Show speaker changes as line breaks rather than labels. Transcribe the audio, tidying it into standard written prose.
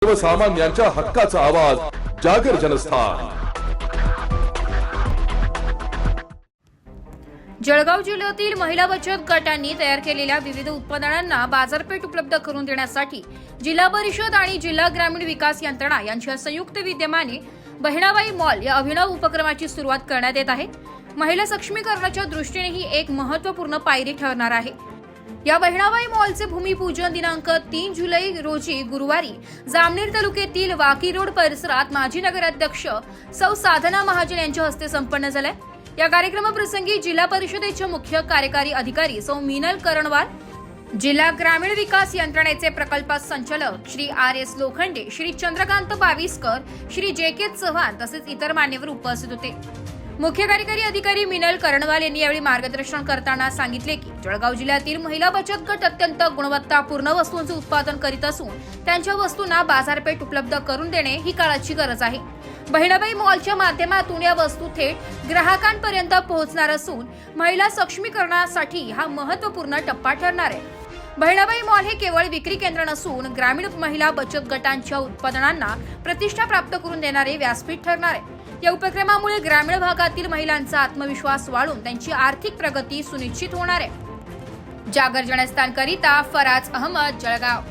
सर्वसामान्यांच्या हक्काचा आवाज जागर जनस्थान।
जळगाव जिल्ह्यातील महिला बचत गटांनी तयार केलेल्या विविध उत्पादनांना बाजारपेठ उपलब्ध करून देण्यासाठी जिल्हा परिषद आणि जिल्हा ग्रामीण विकास यंत्रणा यांच्या संयुक्त विद्यमाने बहिणाबाई मॉल या अभिनव उपक्रमाची सुरुवात करण्यात येत आहे। महिला सक्षमीकरणाच्या दृष्टीने ही एक महत्त्वपूर्ण पायरी ठरणार आहे। या बहिणाबाई मॉलचे भूमिपूजन दिनांक 3 जुलै रोजी गुरुवारी जामनेर तालुक्यातील वाकी रोड परिसरात माजी नगराध्यक्ष सौ साधना महाजन यांच्या हस्ते संपन्न झाले। या कार्यक्रमाप्रसंगी जिल्हा परिषदेचे मुख्य कार्यकारी अधिकारी सौ मीनल करणवाल, जिल्हा ग्रामीण विकास यंत्रणेचे प्रकल्प संचालक श्री RS लोखंडे, श्री चंद्रकांत बाविस्कर, श्री JK चव्हाण तसेच इतर मान्यवर उपस्थित होते। मुख्य कार्यकारी अधिकारी मीनल करणवाल यांनी यावेळी मार्गदर्शन करताना सांगितले की जळगाव जिल्ह्यातील महिला बचत गट अत्यंत गुणवत्तापूर्ण वस्तूंचे उत्पादन करीत असून त्यांच्या वस्तूंना बाजारपेठ उपलब्ध करून देणे ही काळाची गरज आहे। बहिणाबाई मॉलच्या माध्यमातून या वस्तू थेट ग्राहकांपर्यंत पोहोचणार असून महिला सक्षमीकरणासाठी हा महत्त्वपूर्ण टप्पा ठरणार आहे। बहिणाबाई मॉल हे केवळ विक्री केंद्र नसून ग्रामीण महिला बचत गटांच्या उत्पादनांना प्रतिष्ठा प्राप्त करून देणारे व्यासपीठ ठरणार आहे। या उपक्रमामुळे ग्रामीण भागातील महिलांचा आत्मविश्वास वाढून त्यांची आर्थिक प्रगती सुनिश्चित होणार आहे। जागर जनस्थानकरिता फराज अहमद, जळगाव।